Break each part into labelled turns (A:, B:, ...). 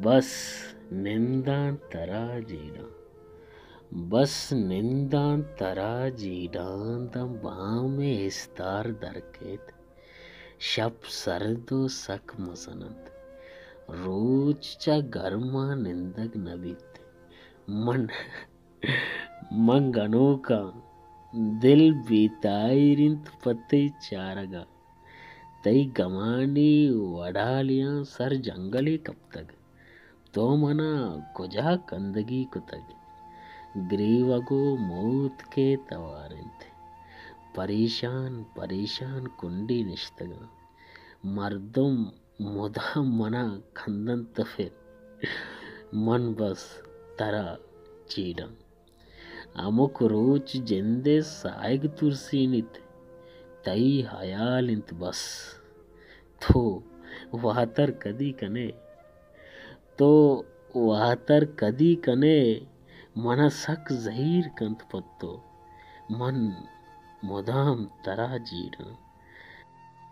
A: बस निंदां तरा जेडां, बस निंदां तरा जेडां दा बामे हिस्तार दरकेत शब सर्दो सक मसनत रोजचा गर्मा निंदक नबीत मन मंगनोका दिल बीतायरिंत पते चारगा तई गमानी वडालियां सर जंगली कब तक तो मना कुजा कंदगी कुतग ग्रीवगो मौत के तवारिंत परेशान परेशान कुंडी निश्तगा मर्दम मुदा मना खंदन तफिर मन बस तरा चीडा अमुक रोच जिंदे साइग तुरसीनित तई हयालिंत बस तो वातर कदी कने तो वातर कदी कने मना सक जहीर कंत पत्तो मन मुदाम तरा जीडा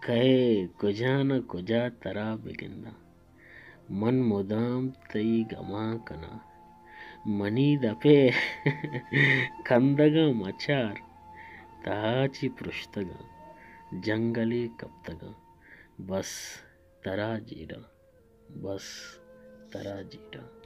A: कहे कुजा न कुजा तरा बिगिंदा मन मुदाम तई गमा कना मनी दपे कंदगा मचार ताची पृष्ठगा जंगली कप्तगा बस तरा जीडा बस तरा जीडा।